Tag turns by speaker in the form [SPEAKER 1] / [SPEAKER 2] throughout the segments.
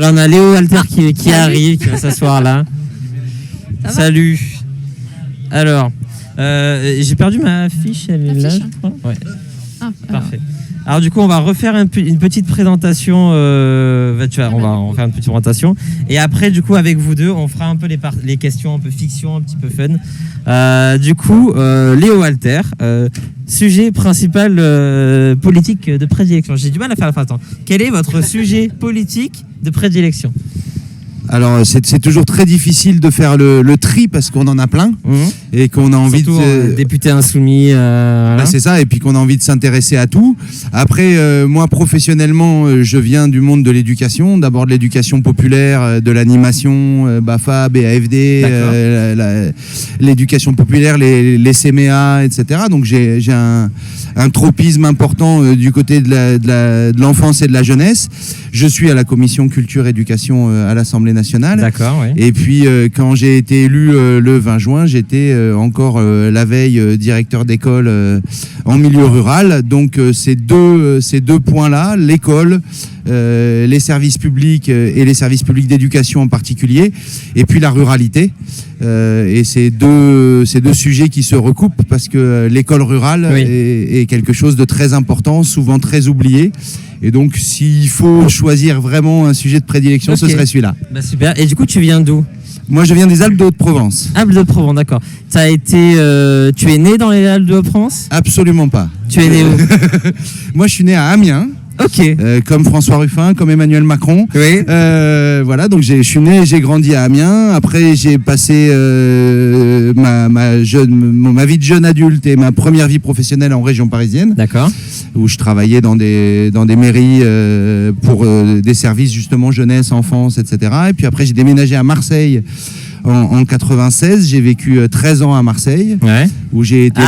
[SPEAKER 1] Alors on a Léo Walter qui arrive, qui va s'asseoir là. Salut. Alors, j'ai perdu ma fiche, elle est là, je crois. Ouais. Parfait. Alors du coup, on va refaire une petite présentation. On va en faire une petite présentation. Et après, du coup, avec vous deux, on fera un peu les questions un peu fiction, un petit peu fun. Du coup, Léo Walter, sujet principal politique de prédilection. J'ai du mal à faire la phrase. Quel est votre sujet politique de prédilection ?
[SPEAKER 2] Alors, c'est toujours très difficile de faire le tri parce qu'on en a plein et qu'on a envie
[SPEAKER 1] surtout député insoumis.
[SPEAKER 2] C'est ça, et puis qu'on a envie de s'intéresser à tout. Après, moi, professionnellement, je viens du monde de l'éducation. D'abord de l'éducation populaire, de l'animation, BAFA, BAFD, l'éducation populaire, les CMEA, etc. Donc, j'ai un tropisme important du côté de l'enfance et de la jeunesse. Je suis à la commission culture-éducation à l'Assemblée nationale.
[SPEAKER 1] D'accord, oui.
[SPEAKER 2] Et puis, quand j'ai été élu le 20 juin, j'étais encore la veille directeur d'école en milieu rural. Donc, ces deux points-là, l'école, les services publics et les services publics d'éducation en particulier, et puis la ruralité. Et ces deux sujets qui se recoupent parce que l'école rurale est quelque chose de très important, souvent très oublié. Et donc, s'il faut choisir vraiment un sujet de prédilection, ce serait celui-là.
[SPEAKER 1] Bah super. Et du coup, tu viens d'où ?
[SPEAKER 2] Moi, je viens des Alpes de Haute-Provence.
[SPEAKER 1] Alpes de Provence, d'accord. Tu es né dans les Alpes de Haute-Provence ?
[SPEAKER 2] Absolument pas.
[SPEAKER 1] Tu es né où ?
[SPEAKER 2] Moi, je suis né à Amiens.
[SPEAKER 1] Ok.
[SPEAKER 2] Comme François Ruffin, comme Emmanuel Macron.
[SPEAKER 1] Oui.
[SPEAKER 2] Voilà, donc je suis né, j'ai grandi à Amiens. Après, j'ai passé ma vie de jeune adulte et ma première vie professionnelle en région parisienne. D'accord. Où je travaillais dans des mairies pour des services justement jeunesse, enfance, etc. Et puis après, j'ai déménagé à Marseille. En 96, j'ai vécu 13 ans à Marseille, où j'ai été...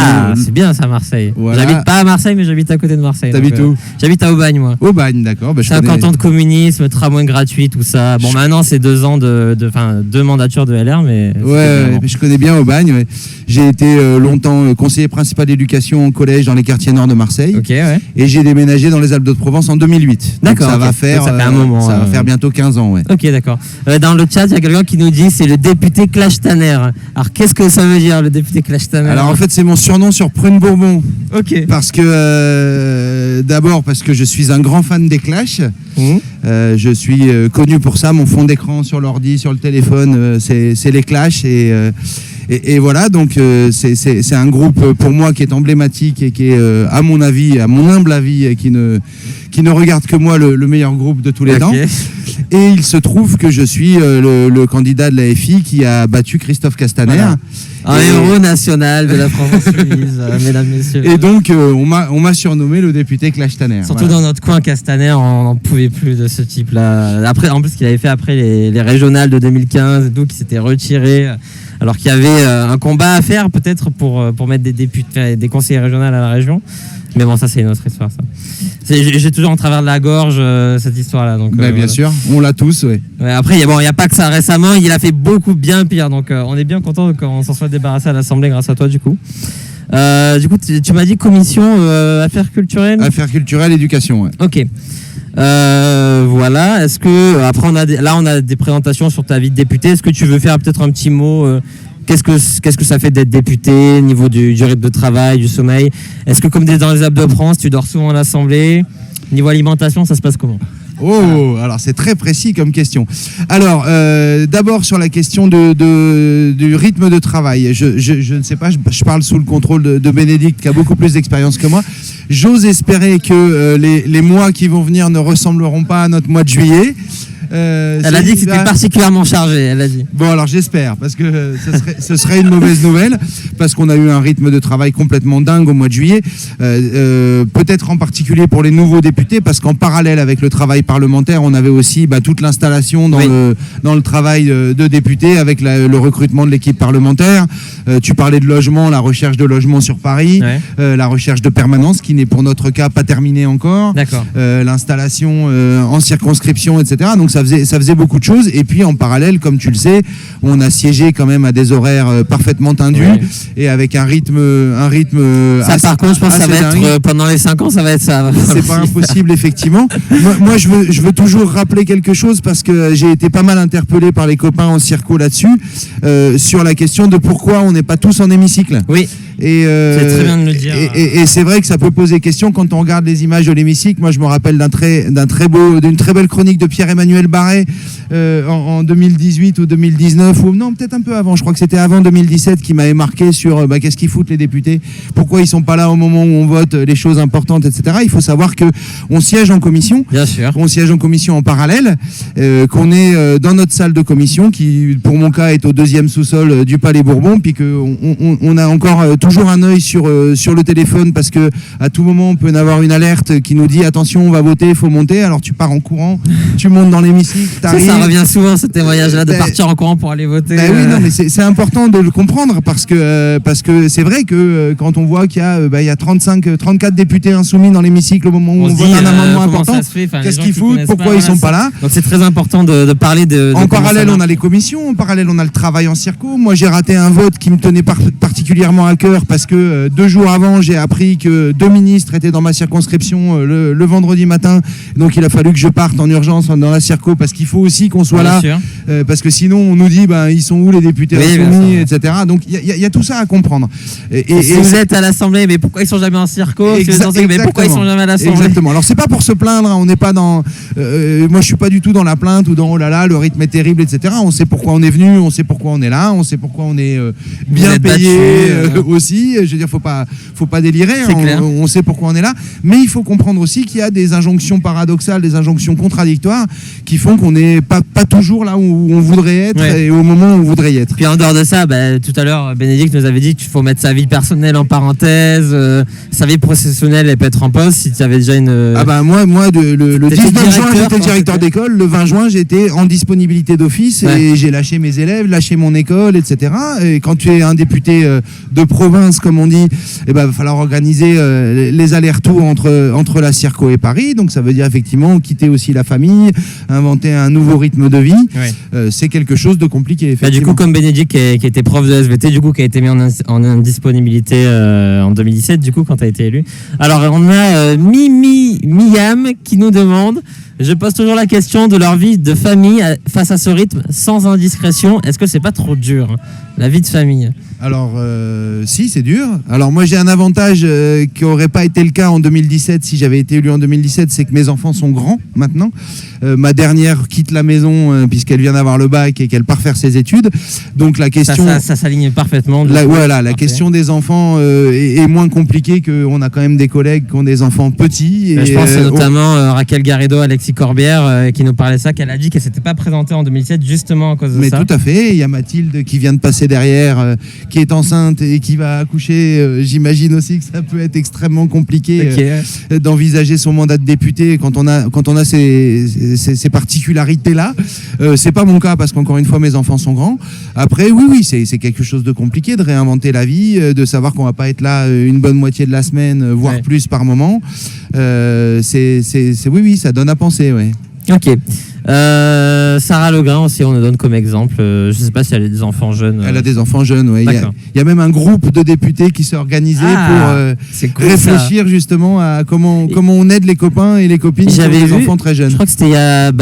[SPEAKER 1] c'est bien ça, Marseille.
[SPEAKER 2] Voilà.
[SPEAKER 1] J'habite pas à Marseille, mais j'habite à côté de Marseille.
[SPEAKER 2] T'habites où ?
[SPEAKER 1] J'habite à Aubagne, moi.
[SPEAKER 2] Aubagne, d'accord.
[SPEAKER 1] 50 ans de communisme, tramway gratuit, tout ça. Bon, maintenant, c'est 2 ans deux mandatures de LR, mais...
[SPEAKER 2] Ouais, je connais bien Aubagne. Ouais. J'ai été longtemps conseiller principal d'éducation en collège dans les quartiers nord de Marseille.
[SPEAKER 1] Ok, ouais.
[SPEAKER 2] Et j'ai déménagé dans les Alpes de Provence en 2008.
[SPEAKER 1] D'accord.
[SPEAKER 2] Donc ça fait un moment. Ça va faire bientôt 15 ans, ouais.
[SPEAKER 1] Ok, d'accord. Dans le chat, il y a quelqu'un qui nous dit c'est le député Clash Tanner. Alors, qu'est-ce que ça veut dire, le député Clash Tanner ?
[SPEAKER 2] Alors, en fait, c'est mon surnom sur Prune Bourbon.
[SPEAKER 1] Ok.
[SPEAKER 2] Parce que, d'abord, parce que je suis un grand fan des Clash. Je suis connu pour ça. Mon fond d'écran sur l'ordi, sur le téléphone, c'est les Clash. Et voilà, donc c'est un groupe pour moi qui est emblématique et qui est, à mon avis, à mon humble avis, qui ne regarde que moi le meilleur groupe de tous les temps. Et il se trouve que je suis le candidat de la FI qui a battu Christophe Castaner.
[SPEAKER 1] Voilà. Un héros national de la France insoumise, mesdames, messieurs.
[SPEAKER 2] Et donc, on m'a surnommé le député Clash Tanner.
[SPEAKER 1] Surtout dans notre coin Castaner, on n'en pouvait plus de ce type-là. Après, en plus, qu'il avait fait après les régionales de 2015 et tout, qui s'était retiré. Alors qu'il y avait un combat à faire peut-être pour mettre des députés, des conseillers régionaux à la région. Mais bon, ça c'est une autre histoire, ça. J'ai toujours en travers de la gorge cette histoire-là. Donc,
[SPEAKER 2] bien sûr, on l'a tous, oui.
[SPEAKER 1] Ouais, après, il n'y a pas que ça récemment, il a fait beaucoup bien pire. Donc on est bien content qu'on s'en soit débarrassé à l'Assemblée grâce à toi, du coup. Du coup, tu m'as dit commission affaires culturelles ?
[SPEAKER 2] Affaires culturelles, éducation, ouais.
[SPEAKER 1] Ok. Voilà. Est-ce que après on a des présentations sur ta vie de député. Est-ce que tu veux faire peut-être un petit mot Qu'est-ce que ça fait d'être député, niveau du rythme de travail, du sommeil ? Est-ce que comme dans les Alpes de France, tu dors souvent à l'Assemblée ? Niveau alimentation, ça se passe comment ?
[SPEAKER 2] Oh, alors c'est très précis comme question. Alors, d'abord sur la question du rythme de travail. Je ne sais pas, je parle sous le contrôle de Bénédicte qui a beaucoup plus d'expérience que moi. J'ose espérer que les mois qui vont venir ne ressembleront pas à notre mois de juillet.
[SPEAKER 1] Elle a dit que c'était particulièrement chargé, elle a dit.
[SPEAKER 2] Bon, alors j'espère, parce que ce serait une mauvaise nouvelle, parce qu'on a eu un rythme de travail complètement dingue au mois de juillet, peut-être en particulier pour les nouveaux députés, parce qu'en parallèle avec le travail parlementaire, on avait aussi toute l'installation dans le travail de députés, avec le recrutement de l'équipe parlementaire. Tu parlais de logement, la recherche de logement sur Paris, la recherche de permanence, qui n'est pour notre cas pas terminée encore, l'installation en circonscription, etc. Donc ça ça faisait beaucoup de choses. Et puis en parallèle, comme tu le sais, on a siégé quand même à des horaires parfaitement tendus et avec un rythme
[SPEAKER 1] ça, par contre, je pense que ça va être pendant les 5 ans, ça va être ça.
[SPEAKER 2] C'est pas impossible, effectivement. Moi, je veux toujours rappeler quelque chose parce que j'ai été pas mal interpellé par les copains en circo là-dessus, sur la question de pourquoi on n'est pas tous en hémicycle.
[SPEAKER 1] Oui. C'est très bien de le dire.
[SPEAKER 2] Et c'est vrai que ça peut poser question quand on regarde les images de l'hémicycle. Moi, je me rappelle d'une très belle chronique de Pierre-Emmanuel Barret en 2018 ou 2019, ou non, peut-être un peu avant. Je crois que c'était avant 2017 qui m'avait marqué sur qu'est-ce qu'ils foutent les députés, pourquoi ils sont pas là au moment où on vote les choses importantes, etc. Il faut savoir que on siège en commission.
[SPEAKER 1] Bien sûr.
[SPEAKER 2] On siège en commission en parallèle, qu'on est dans notre salle de commission qui, pour mon cas, est au 2e sous-sol du Palais Bourbon, puis qu'on a encore toujours un œil sur le téléphone parce que à tout moment on peut avoir une alerte qui nous dit attention, on va voter, il faut monter. Alors tu pars en courant, tu montes dans l'hémicycle, t'arrives.
[SPEAKER 1] Ça revient souvent, ce témoignage-là, de partir en courant pour aller voter.
[SPEAKER 2] Oui, non, mais c'est important de le comprendre parce que c'est vrai que quand on voit qu'il y a 34 députés insoumis dans l'hémicycle au moment où on vote un amendement important, qu'est-ce qu'ils foutent, pourquoi ils sont pas là.
[SPEAKER 1] Donc c'est très important de parler de
[SPEAKER 2] en parallèle, on a les commissions, en parallèle, on a le travail en circo. Moi, j'ai raté un vote qui me tenait particulièrement à cœur parce que 2 jours avant, j'ai appris que 2 ministres étaient dans ma circonscription le vendredi matin. Donc, il a fallu que je parte en urgence dans la circo parce qu'il faut aussi qu'on soit là. Parce que sinon, on nous dit, ils sont où les députés insoumis, etc. Donc, il y a tout ça à comprendre.
[SPEAKER 1] Et si vous êtes à l'Assemblée, mais pourquoi ils sont jamais en circo? Mais pourquoi ils sont jamais à l'Assemblée?
[SPEAKER 2] Exactement. Alors, c'est pas pour se plaindre. On n'est pas dans. Moi, je suis pas du tout dans la plainte ou dans oh là là, le rythme est terrible, etc. On sait pourquoi on est venu, on sait pourquoi on est là, on sait pourquoi on est bien payé aussi. Je veux dire, faut pas délirer. On sait pourquoi on est là, mais il faut comprendre aussi qu'il y a des injonctions paradoxales, des injonctions contradictoires qui font qu'on n'est pas toujours là où on voudrait être et au moment où on voudrait y être.
[SPEAKER 1] Puis en dehors de ça, tout à l'heure, Bénédicte nous avait dit qu'il faut mettre sa vie personnelle en parenthèse, sa vie professionnelle, elle peut être en pause si tu avais déjà une.
[SPEAKER 2] Moi, le 19 juin, j'étais directeur d'école. Le 20 juin, j'étais en disponibilité d'office et j'ai lâché mes élèves, lâché mon école, etc. Et quand tu es un député de province, comme on dit, il va falloir organiser les allers-retours entre la circo et Paris. Donc ça veut dire effectivement quitter aussi la famille, inventer un nouveau rythme de vie. C'est quelque chose de compliqué.
[SPEAKER 1] Du coup, comme Bénédicte qui était prof de SVT, du coup qui a été mis en indisponibilité en 2017, du coup quand tu as été élu. Alors on a Miam qui nous demande: je pose toujours la question de leur vie de famille face à ce rythme sans indiscrétion. Est-ce que c'est pas trop dur, la vie de famille?
[SPEAKER 2] Alors, si, c'est dur. Alors, moi, j'ai un avantage qui n'aurait pas été le cas en 2017 si j'avais été élu en 2017, c'est que mes enfants sont grands maintenant. Ma dernière quitte la maison puisqu'elle vient d'avoir le bac et qu'elle part faire ses études. Donc, la question...
[SPEAKER 1] Ça s'aligne parfaitement.
[SPEAKER 2] La question des enfants est moins compliquée qu'on a quand même des collègues qui ont des enfants petits. Et,
[SPEAKER 1] je pense notamment Raquel Garrido, Alexis Corbière qui nous parlait de ça, qu'elle a dit qu'elle ne s'était pas présentée en 2017 justement à cause de ça.
[SPEAKER 2] Mais tout à fait. Il y a Mathilde qui vient de passer derrière... qui est enceinte et qui va accoucher, j'imagine aussi que ça peut être extrêmement compliqué d'envisager son mandat de député quand on a ces particularités-là. C'est pas mon cas parce qu'encore une fois, mes enfants sont grands. Après, oui, c'est quelque chose de compliqué de réinventer la vie, de savoir qu'on va pas être là une bonne moitié de la semaine, voire plus par moment. Oui, ça donne à penser,
[SPEAKER 1] Ok. Sarah Legrain aussi, on nous donne comme exemple. Je ne sais pas si elle a des enfants jeunes.
[SPEAKER 2] Elle a des enfants jeunes, oui. Il y a même un groupe de députés qui s'est organisé pour réfléchir justement à comment on aide les copains et les copines qui ont des enfants très jeunes.
[SPEAKER 1] Je crois que c'était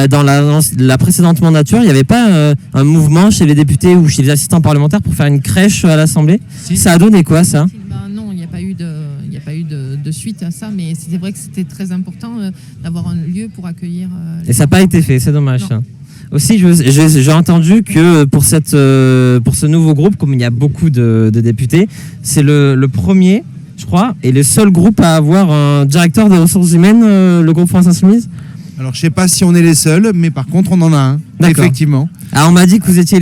[SPEAKER 1] dans la précédente mandature, il n'y avait pas un mouvement chez les députés ou chez les assistants parlementaires pour faire une crèche à l'Assemblée. Ça a donné quoi, ça?
[SPEAKER 3] Non, il n'y a pas eu de suite à ça, mais c'était vrai que c'était très important d'avoir un lieu pour accueillir.
[SPEAKER 1] Et ça n'a pas été fait, c'est dommage. Ça. Aussi, j'ai entendu que pour ce nouveau groupe, comme il y a beaucoup de députés, c'est le premier, je crois, et le seul groupe à avoir un directeur des ressources humaines, le groupe France Insoumise.
[SPEAKER 2] Alors, je ne sais pas si on est les seuls, mais par contre, on en a un. effectivement.
[SPEAKER 1] Ah, on m'a dit que c'était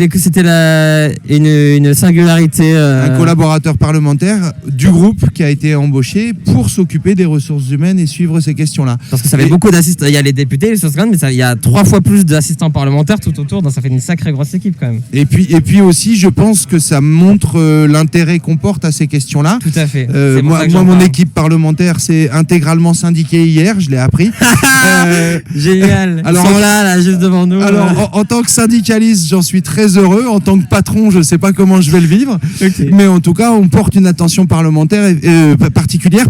[SPEAKER 1] une singularité.
[SPEAKER 2] Un collaborateur parlementaire du groupe qui a été embauché pour s'occuper des ressources humaines et suivre ces questions-là.
[SPEAKER 1] Parce que ça fait beaucoup d'assistants. Il y a les députés, les choses grandes, mais il y a 3 fois plus d'assistants parlementaires tout autour, donc ça fait une sacrée grosse équipe quand même.
[SPEAKER 2] Et puis aussi, je pense que ça montre l'intérêt qu'on porte à ces questions-là.
[SPEAKER 1] Tout à fait.
[SPEAKER 2] Moi, mon équipe parlementaire s'est intégralement syndiquée hier, je l'ai appris.
[SPEAKER 1] Génial.
[SPEAKER 2] Alors,
[SPEAKER 1] ils sont là, juste devant nous.
[SPEAKER 2] Alors, en tant que syndicaliste, j'en suis très heureux. En tant que patron, je ne sais pas comment je vais le vivre.
[SPEAKER 1] Okay.
[SPEAKER 2] Mais en tout cas, on porte une attention parlementaire particulière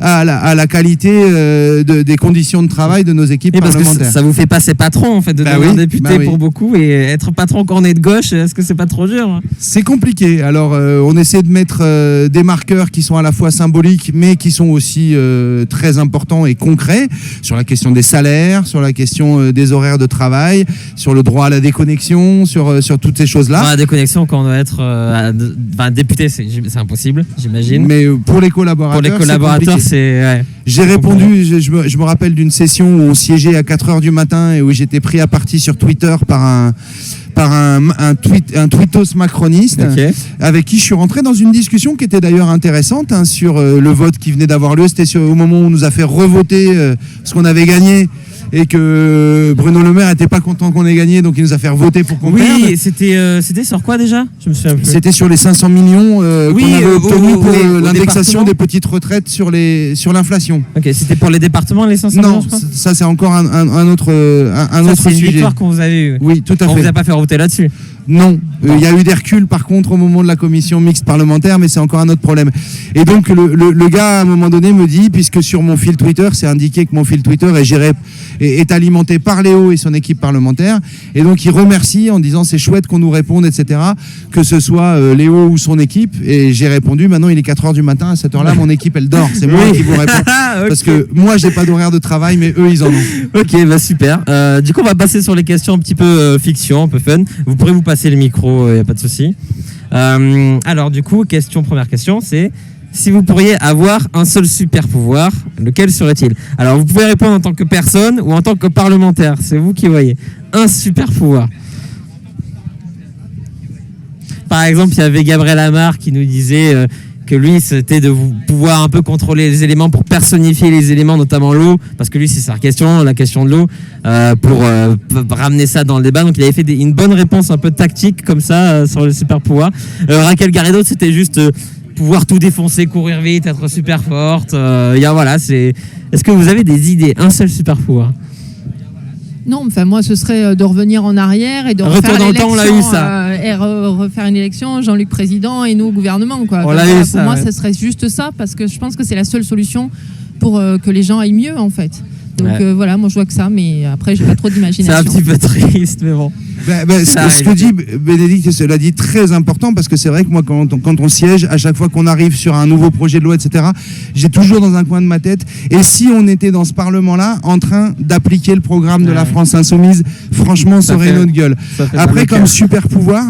[SPEAKER 2] à la qualité des conditions de travail de nos équipes parlementaires.
[SPEAKER 1] Parce que ça vous fait passer patron, en fait, de devenir député pour beaucoup. Et être patron quand on est de gauche, est-ce que c'est pas trop dur?
[SPEAKER 2] C'est compliqué. Alors, on essaie de mettre des marqueurs qui sont à la fois symboliques, mais qui sont aussi très importants et concrets sur la question des salaires, sur la question des horaires de travail, sur le droit à la déconnexion, sur toutes ces choses-là.
[SPEAKER 1] La déconnexion, quand on doit être député, c'est impossible, j'imagine.
[SPEAKER 2] Mais pour les collaborateurs,
[SPEAKER 1] c'est... Ouais.
[SPEAKER 2] J'ai répondu, je me rappelle d'une session où on siégeait à 4h du matin et où j'étais pris à partie sur Twitter par un tweetos macroniste, avec qui je suis rentré dans une discussion qui était d'ailleurs intéressante sur le vote qui venait d'avoir lieu. C'était au moment où on nous a fait revoter ce qu'on avait gagné et que Bruno Le Maire n'était pas content qu'on ait gagné, donc il nous a fait voter pour qu'on perde.
[SPEAKER 1] Oui, c'était sur quoi déjà? Je me souviens plus.
[SPEAKER 2] C'était sur les 500 millions qu'on avait obtenus pour l'indexation des petites retraites sur l'inflation.
[SPEAKER 1] Ok, c'était pour les départements, les 500 millions, je crois.
[SPEAKER 2] Ça c'est encore un autre sujet.
[SPEAKER 1] C'est une victoire qu'on vous avait eue.
[SPEAKER 2] Oui, tout à fait.
[SPEAKER 1] On vous a pas fait voter là-dessus.
[SPEAKER 2] Non, il y a eu des reculs par contre au moment de la commission mixte parlementaire, mais c'est encore un autre problème. Et donc le gars à un moment donné me dit, puisque sur mon fil Twitter, c'est indiqué que mon fil Twitter est alimenté par Léo et son équipe parlementaire, et donc il remercie en disant c'est chouette qu'on nous réponde, etc., que ce soit Léo ou son équipe. Et j'ai répondu, maintenant il est 4h du matin, à cette heure-là mon équipe elle dort, c'est moi qui vous réponds. Okay. Parce que moi j'ai pas d'horaire de travail, mais eux ils en ont.
[SPEAKER 1] Ok, super. Du coup on va passer sur les questions un petit peu fiction, un peu fun. Vous pourrez vous passer le micro, il n'y a pas de souci. Alors du coup, première question, c'est si vous pourriez avoir un seul super pouvoir, lequel serait-il? Alors vous pouvez répondre en tant que personne ou en tant que parlementaire, c'est vous qui voyez. Un super pouvoir. Par exemple, il y avait Gabriel Amar qui nous disait que lui, c'était de pouvoir un peu contrôler les éléments pour personnifier les éléments, notamment l'eau, parce que lui, c'est sa question, la question de l'eau, pour ramener ça dans le débat. Donc, il avait fait une bonne réponse un peu tactique, comme ça, sur le super pouvoir. Raquel Garrido, c'était juste pouvoir tout défoncer, courir vite, être super forte. Est-ce que vous avez des idées? Un seul super pouvoir?
[SPEAKER 3] Non, enfin moi ce serait de revenir en arrière et de refaire l'élection, refaire une élection, Jean-Luc président et nous au gouvernement, quoi. Pour moi, ce serait juste ça, parce que je pense que c'est la seule solution pour que les gens aillent mieux, en fait. Donc voilà, moi je vois que ça, mais après j'ai pas trop d'imagination.
[SPEAKER 1] C'est un petit peu triste, mais bon.
[SPEAKER 2] Ce que dit Bénédicte, cela dit très important, parce que c'est vrai que moi quand on siège, à chaque fois qu'on arrive sur un nouveau projet de loi, etc., j'ai toujours dans un coin de ma tête, et si on était dans ce Parlement-là en train d'appliquer le programme de la France Insoumise, franchement ça aurait notre gueule. Après, comme super pouvoir,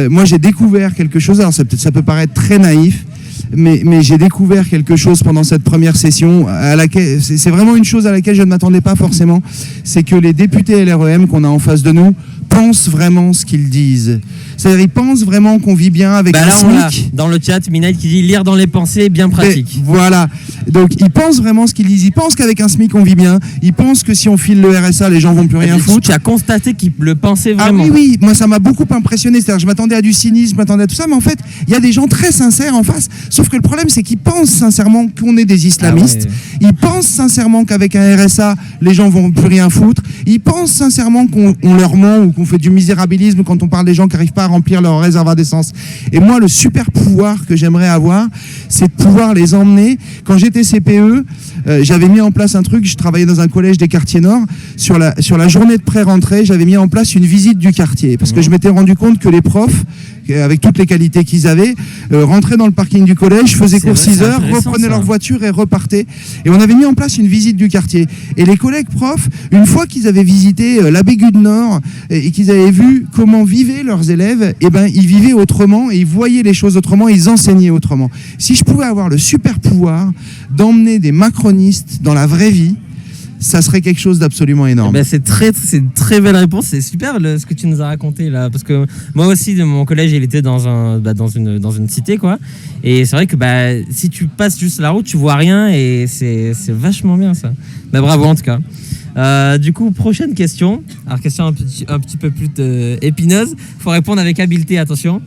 [SPEAKER 2] moi j'ai découvert quelque chose, alors ça peut paraître très naïf, mais j'ai découvert quelque chose pendant cette première session à laquelle c'est vraiment une chose à laquelle je ne m'attendais pas forcément, c'est que les députés LREM qu'on a en face de nous pensent vraiment ce qu'ils disent. C'est-à-dire, ils pensent vraiment qu'on vit bien avec un SMIC.
[SPEAKER 1] Dans le chat, Minaït qui dit lire dans les pensées, bien pratique.
[SPEAKER 2] Et voilà. Donc, ils pensent vraiment ce qu'ils disent. Ils pensent qu'avec un SMIC, on vit bien. Ils pensent que si on file le RSA, les gens vont plus rien foutre.
[SPEAKER 1] Tu as constaté qu'ils le pensaient vraiment.
[SPEAKER 2] Ah oui. Moi, ça m'a beaucoup impressionné. C'est-à-dire, je m'attendais à du cynisme, je m'attendais à tout ça. Mais en fait, il y a des gens très sincères en face. Sauf que le problème, c'est qu'ils pensent sincèrement qu'on est des islamistes. Ils pensent sincèrement qu'avec un RSA, les gens vont plus rien foutre. Ils pensent sincèrement qu'on leur ment ou qu'on fait du misérabilisme quand on parle des gens qui n'arrivent pas à remplir leur réservoir d'essence. Et moi, le super pouvoir que j'aimerais avoir, c'est de pouvoir les emmener. Quand j'étais CPE, j'avais mis en place un truc, je travaillais dans un collège des quartiers nord, sur la journée de pré-rentrée, j'avais mis en place une visite du quartier, parce que je m'étais rendu compte que les profs, avec toutes les qualités qu'ils avaient, rentraient dans le parking du collège, faisaient cours 6 heures, reprenaient leur voiture et repartaient. Et on avait mis en place une visite du quartier. Et les collègues profs, une fois qu'ils avaient visité la Bégude Nord et qu'ils avaient vu comment vivaient leurs élèves, eh ben, ils vivaient autrement et ils voyaient les choses autrement, ils enseignaient autrement. Si je pouvais avoir le super pouvoir d'emmener des macronistes dans la vraie vie, ça serait quelque chose d'absolument énorme.
[SPEAKER 1] C'est une très belle réponse. C'est super ce que tu nous as raconté là, parce que moi aussi, mon collège, il était dans une cité, quoi. Et c'est vrai que si tu passes juste la route, tu vois rien, et c'est vachement bien ça. Bravo en tout cas. Du coup, prochaine question. Alors, question un petit peu plus épineuse. Il faut répondre avec habileté, attention.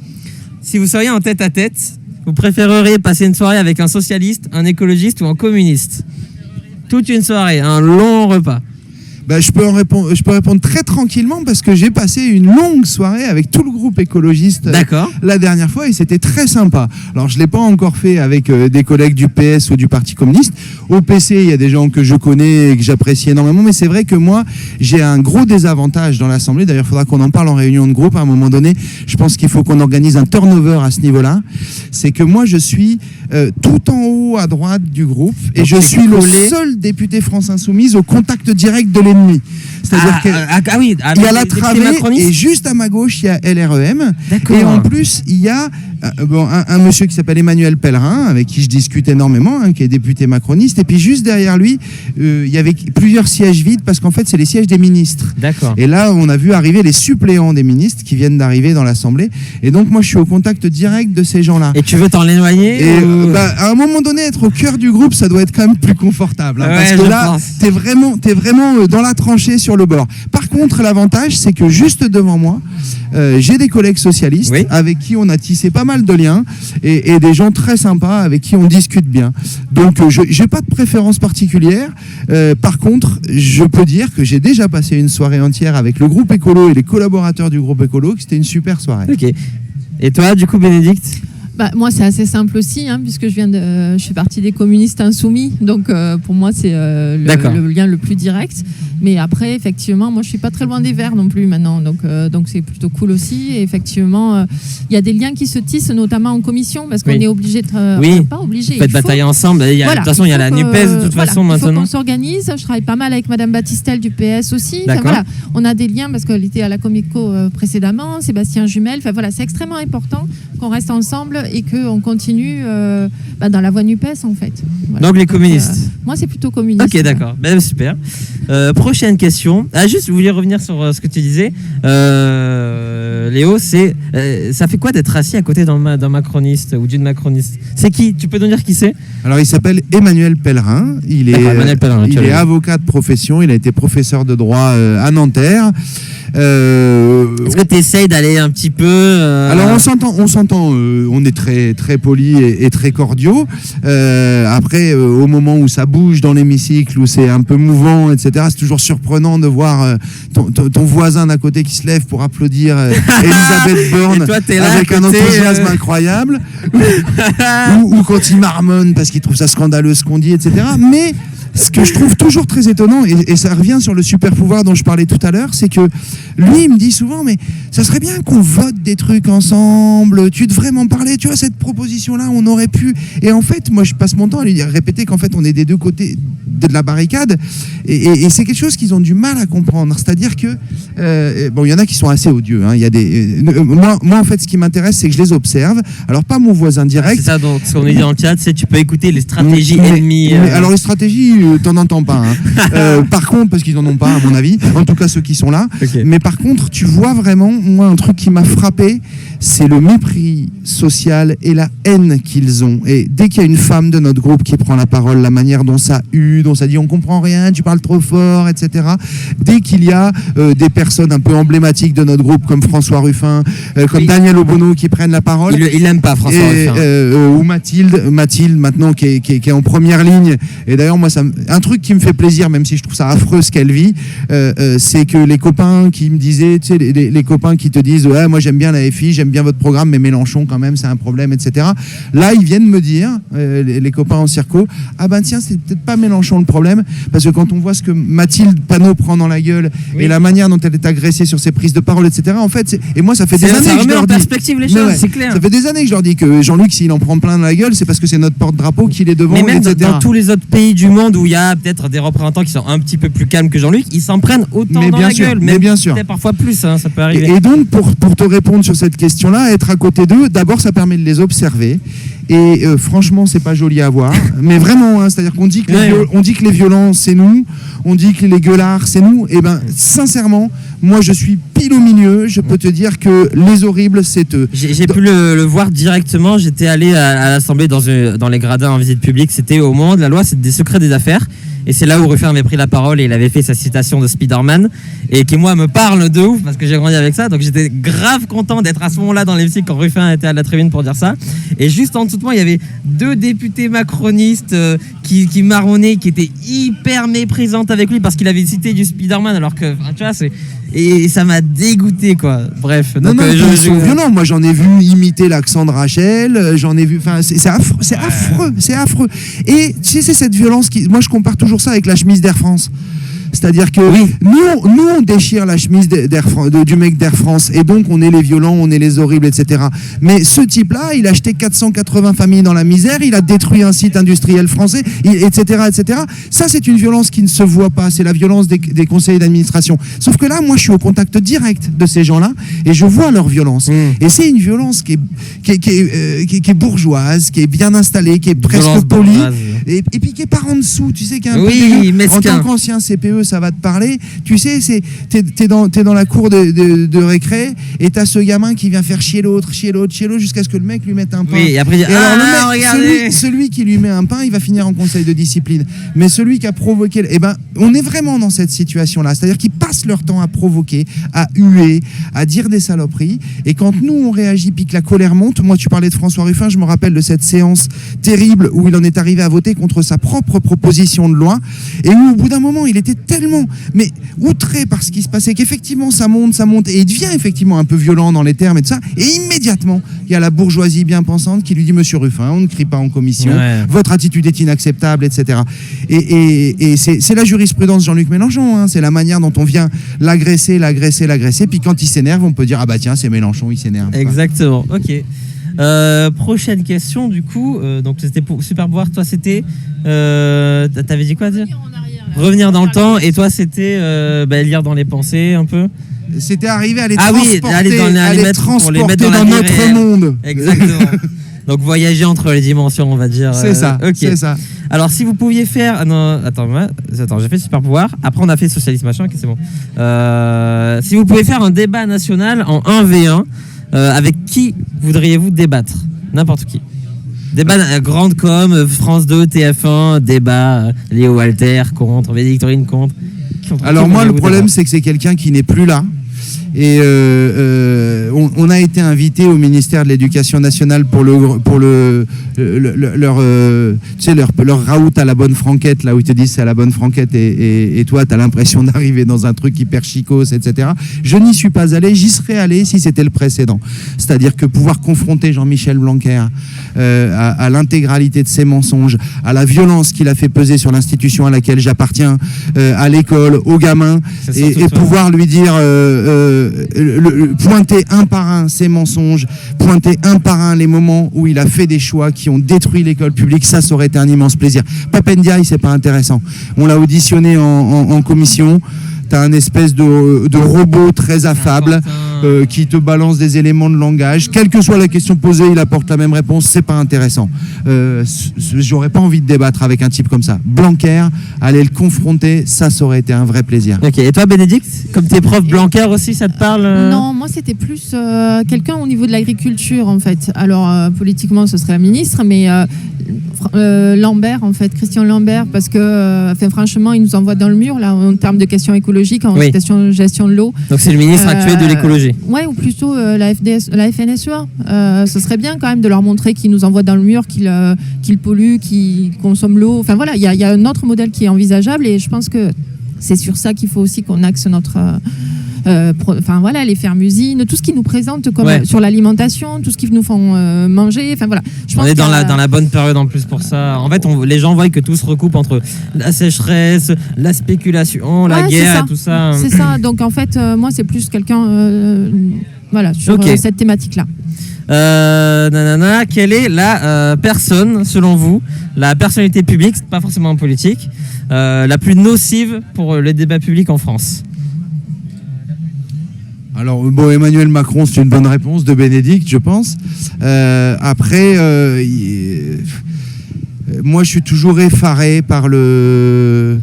[SPEAKER 1] Si vous seriez en tête-à-tête, vous préféreriez passer une soirée avec un socialiste, un écologiste ou un communiste? Toute une soirée, un long repas.
[SPEAKER 2] Je peux répondre très tranquillement parce que j'ai passé une longue soirée avec tout le groupe écologiste la dernière fois et c'était très sympa. Alors je ne l'ai pas encore fait avec des collègues du PS ou du Parti communiste. Au PC, il y a des gens que je connais et que j'apprécie énormément, mais c'est vrai que moi, j'ai un gros désavantage dans l'Assemblée. D'ailleurs, il faudra qu'on en parle en réunion de groupe à un moment donné. Je pense qu'il faut qu'on organise un turnover à ce niveau-là. C'est que moi, je suis tout en haut à droite du groupe et je suis le seul député France Insoumise au contact direct de l'ennemi. C'est-à-dire qu'il y a la travée et juste à ma gauche, il y a LREM. Et en plus, il y a un monsieur qui s'appelle Emmanuel Pellerin, avec qui je discute énormément, qui est député macroniste. Et puis juste derrière lui, il y avait plusieurs sièges vides parce qu'en fait, c'est les sièges des ministres. Et là, on a vu arriver les suppléants des ministres qui viennent d'arriver dans l'Assemblée. Et donc, moi, je suis au contact direct de ces gens-là.
[SPEAKER 1] Et tu veux t'en éloigner
[SPEAKER 2] à un moment donné, être au cœur du groupe, ça doit être quand même plus confortable. Parce que là, t'es vraiment dans la tranchée sur le bord. Par contre, l'avantage, c'est que juste devant moi, j'ai des collègues socialistes avec qui on a tissé pas mal de liens et des gens très sympas avec qui on discute bien. Donc, je n'ai pas de préférence particulière. Par contre, je peux dire que j'ai déjà passé une soirée entière avec le groupe écolo et les collaborateurs du groupe écolo, que c'était une super soirée.
[SPEAKER 1] Ok. Et toi, du coup, Bénédicte ?
[SPEAKER 3] Moi, c'est assez simple aussi, puisque je fais partie des communistes insoumis. Donc, pour moi, c'est le lien le plus direct. Mais après, effectivement, moi, je suis pas très loin des Verts non plus maintenant. Donc c'est plutôt cool aussi. Et effectivement, il y a des liens qui se tissent, notamment en commission, parce qu'on est obligé de... pas obligé.
[SPEAKER 1] Faites batailler ensemble. De toute façon, il y a la NUPES de toute façon maintenant.
[SPEAKER 3] Il faut qu'on s'organise. Je travaille pas mal avec Madame Batistel du PS aussi. On a des liens parce qu'elle était à la Comico précédemment, Sébastien Jumel. C'est extrêmement important qu'on reste ensemble et qu'on continue dans la voie NUPES en fait.
[SPEAKER 1] Donc les communistes.
[SPEAKER 3] Moi c'est plutôt communiste.
[SPEAKER 1] Ok, d'accord. Super. Prochaine question. Juste, je voulais revenir sur ce que tu disais. Léo, ça fait quoi d'être assis à côté d'un macroniste ou d'une macroniste? C'est qui? Tu peux nous dire qui c'est?
[SPEAKER 2] Alors il s'appelle Emmanuel Pellerin. Il est avocat de profession. Il a été professeur de droit à Nanterre.
[SPEAKER 1] Est-ce que tu essayes d'aller un petit peu
[SPEAKER 2] Alors on s'entend, on est très très polis et très cordiaux. Après, au moment où ça bouge dans l'hémicycle, où c'est un peu mouvant, etc., c'est toujours surprenant de voir ton voisin d'à côté qui se lève pour applaudir Elisabeth Borne avec un enthousiasme incroyable, ou quand il marmonne parce qu'il trouve ça scandaleux ce qu'on dit, etc. Mais ce que je trouve toujours très étonnant, et ça revient sur le super pouvoir dont je parlais tout à l'heure, c'est que lui, il me dit souvent, mais ça serait bien qu'on vote des trucs ensemble, tu devrais m'en parler, tu vois, cette proposition-là, on aurait pu... Et en fait, moi, je passe mon temps à lui répéter qu'en fait, on est des deux côtés de la barricade, et c'est quelque chose qu'ils ont du mal à comprendre. C'est-à-dire que, il y en a qui sont assez odieux. Il y a moi, en fait, ce qui m'intéresse, c'est que je les observe. Alors, pas mon voisin direct.
[SPEAKER 1] C'est ça, donc, ce qu'on dit dans le chat, c'est tu peux écouter les stratégies ennemies.
[SPEAKER 2] Alors, les stratégies... t'en entends pas. Par contre, parce qu'ils en ont pas, à mon avis, en tout cas ceux qui sont là. Mais par contre, tu vois vraiment, moi, un truc qui m'a frappé, c'est le mépris social et la haine qu'ils ont. Et dès qu'il y a une femme de notre groupe qui prend la parole, la manière dont ça hue, dont ça dit on comprend rien, tu parles trop fort, etc. Dès qu'il y a des personnes un peu emblématiques de notre groupe, comme François Ruffin, comme Daniel Obono, qui prennent la parole.
[SPEAKER 1] Il n'aime pas François Ruffin.
[SPEAKER 2] Ou Mathilde, maintenant, qui est en première ligne. Et d'ailleurs, moi, un truc qui me fait plaisir, même si je trouve ça affreux ce qu'elle vit, c'est que les copains qui me disaient, tu sais, les copains qui te disent ouais, moi j'aime bien la FI, j'aime bien votre programme, mais Mélenchon quand même c'est un problème, etc. Là ils viennent me dire, les copains en circo, ah ben tiens, c'est peut-être pas Mélenchon le problème, parce que quand on voit ce que Mathilde Panot prend dans la gueule et la manière dont elle est agressée sur ses prises de parole, etc. En fait, et moi ça fait des années que je leur dis,
[SPEAKER 1] perspective les choses, c'est clair.
[SPEAKER 2] Ça fait des années que je leur dis que Jean-Luc, s'il en prend plein dans la gueule, c'est parce que c'est notre porte-drapeau qu'il est devant,
[SPEAKER 1] mais même
[SPEAKER 2] etc.
[SPEAKER 1] dans tous les autres pays du monde où il y a peut-être des représentants qui sont un petit peu plus calmes que Jean-Luc, ils s'en prennent autant dans la gueule,
[SPEAKER 2] mais bien sûr,
[SPEAKER 1] parfois plus, ça peut arriver.
[SPEAKER 2] Et donc pour te répondre sur cette question-là, être à côté d'eux, d'abord ça permet de les observer, Et franchement, c'est pas joli à voir. Mais vraiment, hein, c'est-à-dire qu'on dit que les violents, c'est nous. On dit que les gueulards, c'est nous. Et ben, sincèrement, moi, je suis pile au milieu. Je peux te dire que les horribles, c'est eux.
[SPEAKER 1] J'ai pu le voir directement. J'étais allé à l'Assemblée dans les gradins en visite publique. C'était au moment de la loi, c'est des secrets des affaires. Et c'est là où Ruffin avait pris la parole et il avait fait sa citation de Spider-Man et qui, moi, me parle de ouf parce que j'ai grandi avec ça. Donc j'étais grave content d'être à ce moment-là dans l'hémicycle quand Ruffin était à la tribune pour dire ça. Et juste en dessous de moi, il y avait 2 députés macronistes qui marronnaient, qui étaient hyper méprisantes avec lui parce qu'il avait cité du Spider-Man alors que, tu vois, et ça m'a dégoûté, quoi. Bref.
[SPEAKER 2] Non, ils sont violents. Moi, j'en ai vu imiter l'accent de Rachel. J'en ai vu. Enfin, c'est affreux. C'est affreux. Et tu sais, c'est cette violence qui. Moi, je compare toujours ça avec la chemise d'Air France. C'est-à-dire que nous, on déchire la chemise du mec d'Air France, et donc on est les violents, on est les horribles, etc. Mais ce type-là, il a acheté 480 familles dans la misère, il a détruit un site industriel français, etc., etc. Ça, c'est une violence qui ne se voit pas, c'est la violence des conseillers d'administration. Sauf que là, moi, je suis au contact direct de ces gens-là, et je vois leur violence. Et c'est une violence qui est bourgeoise, qui est bien installée, qui est presque polie, et puis qui est par en dessous, tu sais, qui est un peu dégueu. En tant qu'ancien CPE, ça va te parler. Tu sais, t'es dans la cour de récré et t'as ce gamin qui vient faire chier l'autre jusqu'à ce que le mec lui mette un pain.
[SPEAKER 1] Oui, et après,
[SPEAKER 2] alors le mec, celui qui lui met un pain, il va finir en conseil de discipline. Mais celui qui a provoqué, on est vraiment dans cette situation-là. C'est-à-dire qu'ils passent leur temps à provoquer, à huer, à dire des saloperies. Et quand nous, on réagit puis que la colère monte, moi, tu parlais de François Ruffin, je me rappelle de cette séance terrible où il en est arrivé à voter contre sa propre proposition de loi et où, au bout d'un moment, il était tellement outré par ce qui se passait qu'effectivement ça monte et il devient effectivement un peu violent dans les termes et tout ça, et immédiatement il y a la bourgeoisie bien pensante qui lui dit: Monsieur Ruffin, on ne crie pas en commission, votre attitude est inacceptable, etc. Et c'est la jurisprudence Jean-Luc Mélenchon, hein, c'est la manière dont on vient l'agresser, puis quand il s'énerve on peut dire: ah bah tiens, c'est Mélenchon, il s'énerve.
[SPEAKER 1] Exactement, ok. Prochaine question, du coup, donc c'était pour Super Pouvoir, toi c'était t'avais dit quoi, dire revenir dans le temps, et toi c'était lire dans les pensées un peu.
[SPEAKER 2] C'était arriver à les
[SPEAKER 1] transporter
[SPEAKER 2] dans notre monde.
[SPEAKER 1] Exactement. Donc voyager entre les dimensions, on va dire.
[SPEAKER 2] C'est ça.
[SPEAKER 1] Okay.
[SPEAKER 2] C'est ça.
[SPEAKER 1] Alors si vous pouviez faire, attends, j'ai fait Super Pouvoir. Après on a fait Socialisme machin. Ok, c'est bon. Si vous pouvez faire un débat national en 1v1, avec qui voudriez-vous débattre? N'importe qui. Débat grande com, France 2, TF1, débat, Léo Walter contre, Victorine contre.
[SPEAKER 2] Alors moi, le problème, c'est que c'est quelqu'un qui n'est plus là. Et on a été invité au ministère de l'Éducation nationale pour leur raout à la bonne franquette, là où ils te disent c'est à la bonne franquette, et toi tu as l'impression d'arriver dans un truc hyper chicos, etc. Je n'y suis pas allé, j'y serais allé si c'était le précédent. C'est-à-dire que pouvoir confronter Jean-Michel Blanquer à l'intégralité de ses mensonges, à la violence qu'il a fait peser sur l'institution à laquelle j'appartiens, à l'école, aux gamins, et pouvoir lui dire pointer un par un ses mensonges, pointer un par un les moments où il a fait des choix qui ont détruit l'école publique, ça aurait été un immense plaisir. Pape Ndiaye, c'est pas intéressant. On l'a auditionné en commission. T'as un espèce de robot très affable qui te balance des éléments de langage. Quelle que soit la question posée, il apporte la même réponse. C'est pas intéressant. J'aurais pas envie de débattre avec un type comme ça. Blanquer, aller le confronter, ça aurait été un vrai plaisir.
[SPEAKER 1] Ok. Et toi, Bénédicte, comme t'es prof Blanquer aussi, ça te parle
[SPEAKER 3] Non, moi c'était plus quelqu'un au niveau de l'agriculture en fait. Alors politiquement, ce serait la ministre, mais Lambert en fait, Christian Lambert, parce que franchement, il nous envoie dans le mur là en termes de questions écologiques, en gestion de l'eau.
[SPEAKER 1] Donc c'est le ministre actuel de l'écologie.
[SPEAKER 3] Ouais, ou plutôt la FNSEA. Ce serait bien quand même de leur montrer qu'ils nous envoient dans le mur, qu'ils polluent, qu'ils consomment l'eau. Enfin voilà, il y a un autre modèle qui est envisageable, et je pense que c'est sur ça qu'il faut aussi qu'on axe notre les fermes-usines, tout ce qui nous présente comme sur l'alimentation, tout ce qui nous font manger. Enfin voilà.
[SPEAKER 1] On est dans la bonne période en plus pour ça. En fait, les gens voient que tout se recoupe entre la sécheresse, la spéculation, la guerre, et tout ça.
[SPEAKER 3] C'est ça. Donc en fait, moi c'est plus quelqu'un sur cette thématique-là.
[SPEAKER 1] Quelle est la personne, selon vous, la personnalité publique, pas forcément politique, la plus nocive pour les débats publics en France?
[SPEAKER 2] Alors, bon, Emmanuel Macron, c'est une bonne réponse de Bénédicte, je pense. Après, moi, je suis toujours effaré par le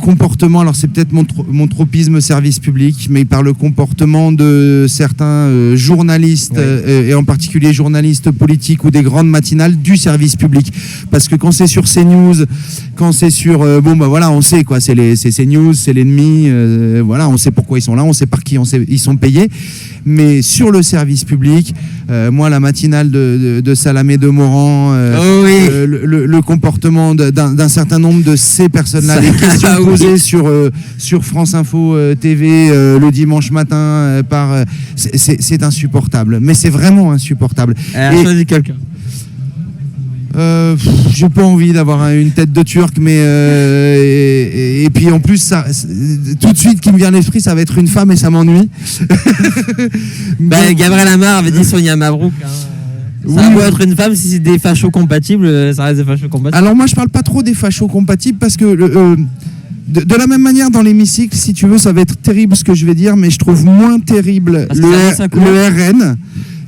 [SPEAKER 2] comportement, alors c'est peut-être mon tropisme service public, mais par le comportement de certains journalistes, et en particulier journalistes politiques ou des grandes matinales du service public. Parce que quand c'est sur CNews, quand c'est sur... voilà, on sait quoi, c'est CNews, c'est l'ennemi, voilà, on sait pourquoi ils sont là, on sait par qui ils sont payés. Mais sur le service public, moi, la matinale de Salamé de Morand, le comportement d'un certain nombre de ces personnes-là, les questions posées sur France Info TV le dimanche matin, c'est insupportable. Mais c'est vraiment insupportable.
[SPEAKER 1] Choisis quelqu'un.
[SPEAKER 2] J'ai pas envie d'avoir une tête de Turc, mais et puis en plus ça, tout de suite qui me vient à l'esprit, ça va être une femme et ça m'ennuie.
[SPEAKER 1] Gabriel Amar avait dit Sonia Mabrouk. Ça peut être une femme, si c'est des fachos compatibles, ça reste des fachos compatibles.
[SPEAKER 2] Alors moi je parle pas trop des fachos compatibles parce que de la même manière dans l'hémicycle, si tu veux, ça va être terrible ce que je vais dire, mais je trouve moins terrible le RN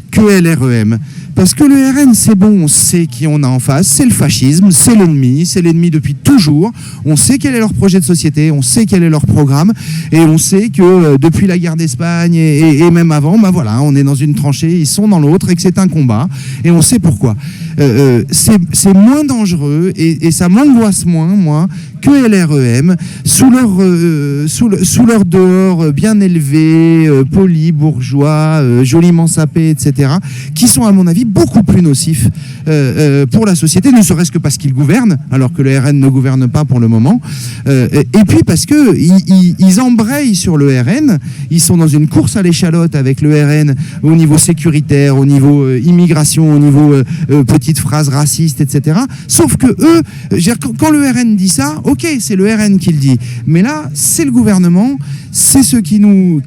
[SPEAKER 2] que LREM. Parce que le RN, c'est bon, on sait qui on a en face, c'est le fascisme, c'est l'ennemi depuis toujours. On sait quel est leur projet de société, on sait quel est leur programme, et on sait que depuis la guerre d'Espagne et même avant, voilà, on est dans une tranchée, ils sont dans l'autre, et que c'est un combat, et on sait pourquoi. C'est moins dangereux, et ça m'angoisse moins, moi, que LREM, sous leur dehors bien élevé, poli, bourgeois, joliment sapé, etc., qui sont, à mon avis, beaucoup plus nocifs pour la société, ne serait-ce que parce qu'ils gouvernent, alors que le RN ne gouverne pas pour le moment, et puis parce que ils embrayent sur le RN, ils sont dans une course à l'échalote avec le RN au niveau sécuritaire, au niveau immigration, au niveau petites phrases racistes, etc. Sauf que eux, quand le RN dit ça, ok, c'est le RN qui le dit, mais là, c'est le gouvernement, c'est ceux qui nous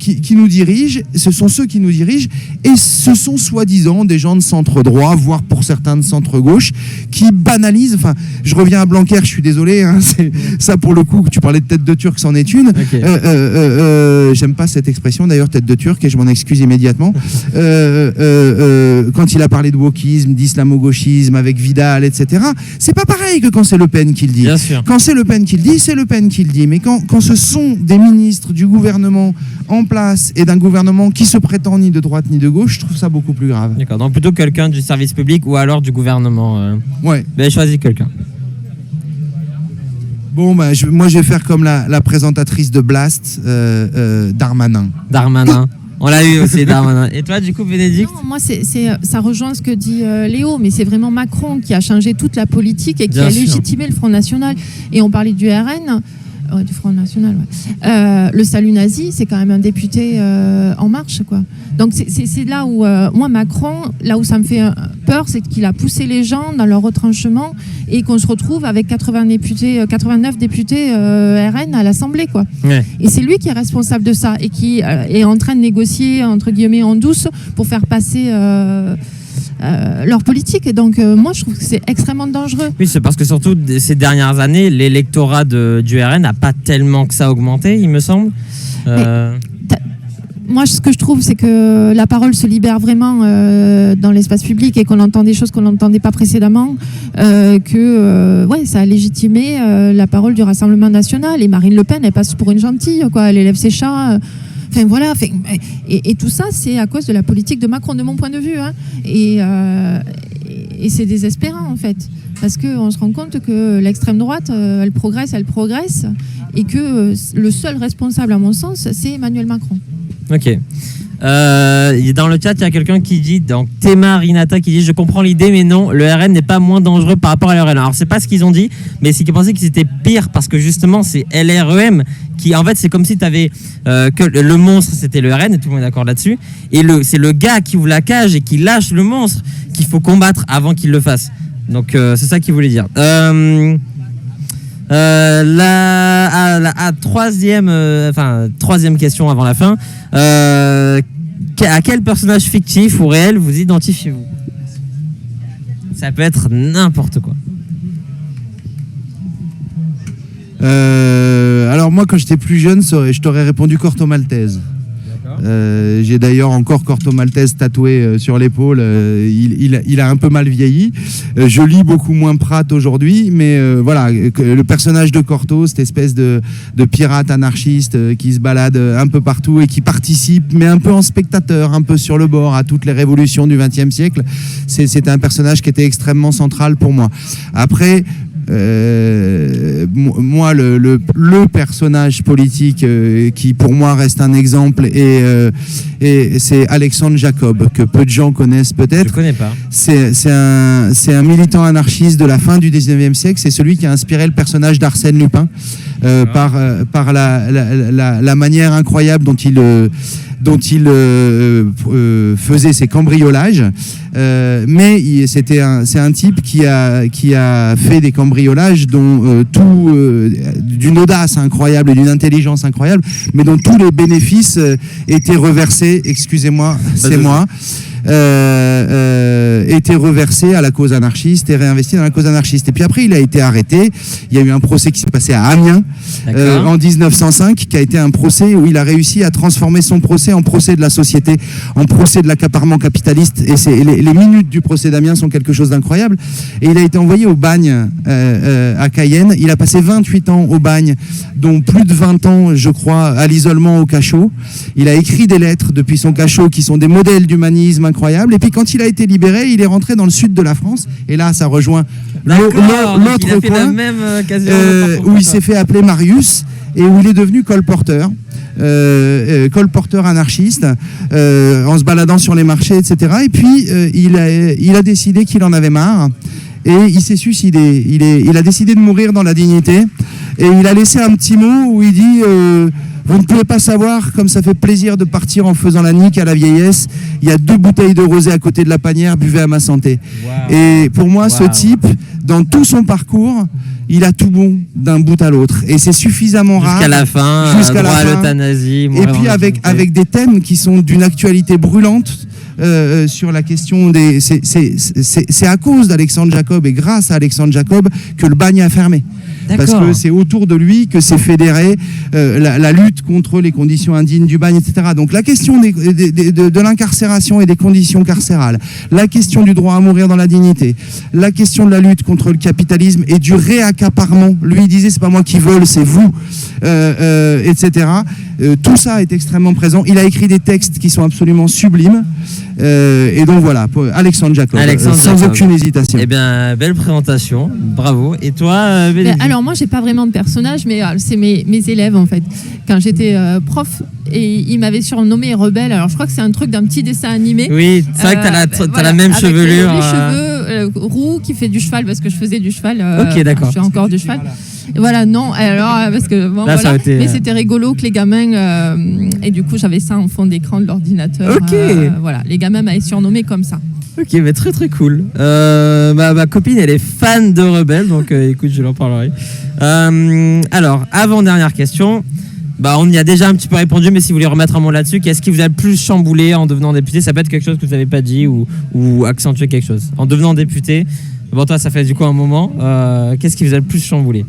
[SPEAKER 2] dirigent, ce sont ceux qui nous dirigent, et ce sont soi-disant des gens de centre droit, voire pour certains de centre gauche, qui banalisent. Enfin, je reviens à Blanquer, je suis désolé, hein, ça pour le coup, tu parlais de tête de Turc, c'en est une. Okay. J'aime pas cette expression d'ailleurs, tête de Turc, et je m'en excuse immédiatement. Quand il a parlé de wokisme, d'islamo-gauchisme avec Vidal, etc., c'est pas pareil que quand c'est Le Pen qui le dit. Quand c'est Le Pen qui le dit, c'est Le Pen qui le dit. Mais quand ce sont des ministres du gouvernement en place et d'un gouvernement qui se prétend ni de droite ni de gauche, je trouve ça beaucoup plus grave.
[SPEAKER 1] D'accord, donc plutôt quelqu'un du service public ou alors du gouvernement.
[SPEAKER 2] Ouais.
[SPEAKER 1] Ben, choisis quelqu'un.
[SPEAKER 2] Bon, moi je vais faire comme la présentatrice de Blast, Darmanin.
[SPEAKER 1] Darmanin. On l'a eu aussi, Darmanin. Et toi, du coup, Bénédicte?
[SPEAKER 3] Non, moi, ça rejoint ce que dit Léo, mais c'est vraiment Macron qui a changé toute la politique et qui a légitimé le Front National. Et on parlait du RN, du Front National, ouais. Le salut nazi, c'est quand même un député En Marche, quoi. Donc c'est là où, moi, Macron, là où ça me fait peur, c'est qu'il a poussé les gens dans leur retranchement et qu'on se retrouve avec 89 députés RN à l'Assemblée, quoi. Ouais. Et c'est lui qui est responsable de ça et qui est en train de négocier, entre guillemets, en douce pour faire passer... leur politique. Et donc, moi, je trouve que c'est extrêmement dangereux.
[SPEAKER 1] Oui, c'est parce que surtout, ces dernières années, l'électorat du RN n'a pas tellement que ça augmenté, il me semble.
[SPEAKER 3] Moi, ce que je trouve, c'est que la parole se libère vraiment dans l'espace public et qu'on entend des choses qu'on n'entendait pas précédemment, ça a légitimé la parole du Rassemblement national. Et Marine Le Pen, elle passe pour une gentille, quoi. Elle élève ses chats... Enfin voilà, et tout ça, c'est à cause de la politique de Macron, de mon point de vue. Hein. Et c'est désespérant, en fait. Parce qu'on se rend compte que l'extrême droite, elle progresse, et que le seul responsable, à mon sens, c'est Emmanuel Macron.
[SPEAKER 1] Ok. Dans le chat, il y a quelqu'un qui dit, donc Théma Rinata qui dit: je comprends l'idée, mais non, le RN n'est pas moins dangereux par rapport à l'RN. Alors c'est pas ce qu'ils ont dit, mais c'est qu'ils pensaient qu'ils étaient pire parce que justement c'est LREM qui, en fait, c'est comme si tu avais que le monstre c'était le RN, et tout le monde est d'accord là-dessus, et c'est le gars qui ouvre la cage et qui lâche le monstre qu'il faut combattre avant qu'il le fasse. Donc c'est ça qu'il voulait dire. Troisième question avant la fin. À quel personnage fictif ou réel vous identifiez-vous? Ça peut être n'importe quoi.
[SPEAKER 2] Alors moi, quand j'étais plus jeune, je t'aurais répondu Corto Maltese. J'ai d'ailleurs encore Corto Maltese tatoué sur l'épaule. Il a un peu mal vieilli. Je lis beaucoup moins Pratt aujourd'hui, mais voilà, le personnage de Corto, cette espèce de pirate anarchiste qui se balade un peu partout et qui participe, mais un peu en spectateur, un peu sur le bord à toutes les révolutions du XXe siècle. C'était un personnage qui était extrêmement central pour moi. Après, moi, le personnage politique qui pour moi reste un exemple et c'est Alexandre Jacob, que peu de gens connaissent peut-être.
[SPEAKER 1] Je connais pas.
[SPEAKER 2] C'est un militant anarchiste de la fin du 19e siècle. C'est celui qui a inspiré le personnage d'Arsène Lupin par la manière incroyable dont il faisait ses cambriolages, mais c'est un type qui a fait des cambriolages dont d'une audace incroyable et d'une intelligence incroyable, mais dont tous les bénéfices étaient reversés, excusez-moi, c'est moi, étaient reversés à la cause anarchiste et réinvestis dans la cause anarchiste. Et puis après, il a été arrêté. Il y a eu un procès qui s'est passé à Amiens en 1905, qui a été un procès où il a réussi à transformer son procès en procès de la société, en procès de l'accaparement capitaliste. Et les minutes du procès d'Amiens sont quelque chose d'incroyable. Et il a été envoyé au bagne à Cayenne. Il a passé 28 ans au bagne, dont plus de 20 ans, je crois, à l'isolement au cachot. Il a écrit des lettres depuis son cachot qui sont des modèles d'humanisme incroyable. Et puis quand il a été libéré, il est rentré dans le sud de la France. Et là, ça rejoint l'autre coin où il s'est fait appeler Marius et où il est devenu colporteur. Colporteur anarchiste en se baladant sur les marchés, etc. Et puis il a décidé qu'il en avait marre et il s'est suicidé. Il a décidé de mourir dans la dignité et il a laissé un petit mot où il dit vous ne pouvez pas savoir comme ça fait plaisir de partir en faisant la nique à la vieillesse. Il y a 2 bouteilles de rosé à côté de la panière, buvez à ma santé. Wow. Et pour moi, ce type, dans tout son parcours, il a tout bon d'un bout à l'autre. Et c'est suffisamment rare.
[SPEAKER 1] Jusqu'à la fin, droit à l'euthanasie.
[SPEAKER 2] Et puis avec des thèmes qui sont d'une actualité brûlante. Sur la question des... C'est à cause d'Alexandre Jacob et grâce à Alexandre Jacob que le bagne a fermé. Parce que c'est autour de lui que s'est fédérée la lutte contre les conditions indignes du bagne, etc. Donc la question de l'incarcération et des conditions carcérales, la question du droit à mourir dans la dignité, la question de la lutte contre le capitalisme et du réaccaparement. Lui, il disait, c'est pas moi qui vole, c'est vous, etc. Tout ça est extrêmement présent. Il a écrit des textes qui sont absolument sublimes. Et donc voilà, Alexandre Jacob, sans aucune hésitation.
[SPEAKER 1] Eh bien, belle présentation, bravo. Et toi,
[SPEAKER 3] alors moi, j'ai pas vraiment de personnage, mais c'est mes élèves en fait. Quand j'étais prof, et ils m'avaient surnommé Rebelle. Alors je crois que c'est un truc d'un petit dessin animé.
[SPEAKER 1] Oui, c'est vrai que t'as la même chevelure.
[SPEAKER 3] Les cheveux roux, qui fait du cheval parce que je faisais du cheval.
[SPEAKER 1] Ok, d'accord.
[SPEAKER 3] Je fais encore du cheval. Voilà, non, alors, parce que bon, là, voilà. Mais c'était rigolo que les gamins, et du coup, j'avais ça en fond d'écran de l'ordinateur.
[SPEAKER 1] Ok.
[SPEAKER 3] Voilà, les gamins m'avaient surnommé comme ça.
[SPEAKER 1] Ok, mais très très cool. Ma copine, elle est fan de Rebelle, donc écoute, je leur parlerai. Alors, avant-dernière question. On y a déjà un petit peu répondu, mais si vous voulez remettre un mot là-dessus, qu'est-ce qui vous a le plus chamboulé en devenant député? Ça peut être quelque chose que vous n'avez pas dit ou accentuer quelque chose. En devenant député, bon, toi, ça fait du coup un moment. Qu'est-ce qui vous a le plus chamboulé?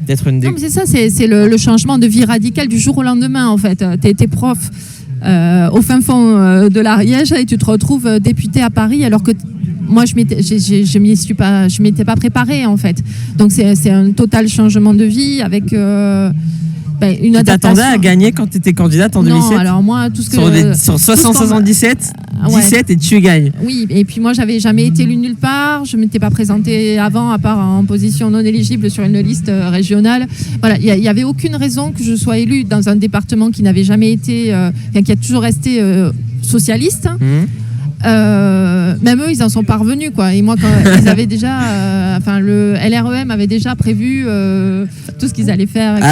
[SPEAKER 1] Peut-être une
[SPEAKER 3] Non, mais c'est ça, c'est le changement de vie radical du jour au lendemain, en fait. T'es prof au fin fond de l'Ariège et tu te retrouves député à Paris, alors que moi, je m'étais pas préparée, en fait. Donc, c'est un total changement de vie avec... une
[SPEAKER 1] tu t'attendais à gagner quand tu étais candidate en 2007?
[SPEAKER 3] Non, alors moi, tout ce que...
[SPEAKER 1] Sur 677, 17 et tu gagnes.
[SPEAKER 3] Oui, et puis moi, j'avais jamais été élue nulle part. Je ne m'étais pas présentée avant, à part en position non éligible sur une liste régionale. Voilà, il n'y avait aucune raison que je sois élue dans un département qui n'avait jamais été... qui a toujours resté socialiste. Même eux, ils en sont parvenus, quoi. Et moi, quand ils avaient déjà, le LREM avait déjà prévu tout ce qu'ils allaient faire, etc.,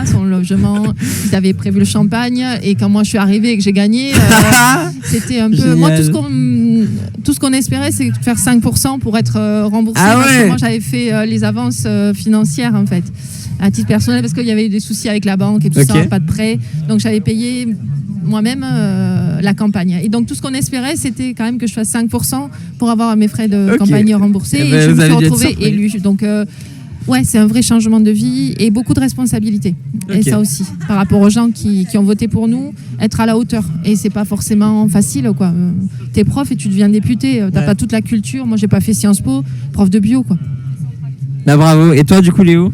[SPEAKER 3] son logement. Ils avaient prévu le champagne. Et quand moi je suis arrivée et que j'ai gagné, c'était un peu. Génial. Moi, tout ce qu'on espérait, c'est de faire 5% pour être remboursé. Parce que moi, j'avais fait les avances financières, en fait, à titre personnel, parce qu'il y avait eu des soucis avec la banque et tout ça, pas de prêt. Donc, j'avais payé moi-même la campagne. Et donc tout ce qu'on espérait, c'était quand même que je fasse 5% pour avoir mes frais de campagne remboursés. Et je me suis retrouvée élue. Donc Ouais, c'est un vrai changement de vie et beaucoup de responsabilités. Okay. Et ça aussi, par rapport aux gens qui ont voté pour nous, être à la hauteur. Et c'est pas forcément facile, quoi. T'es prof et tu deviens député, t'as pas toute la culture. Moi, j'ai pas fait Sciences Po, prof de bio, quoi.
[SPEAKER 1] Bah, bravo. Et toi, du coup, Léo ?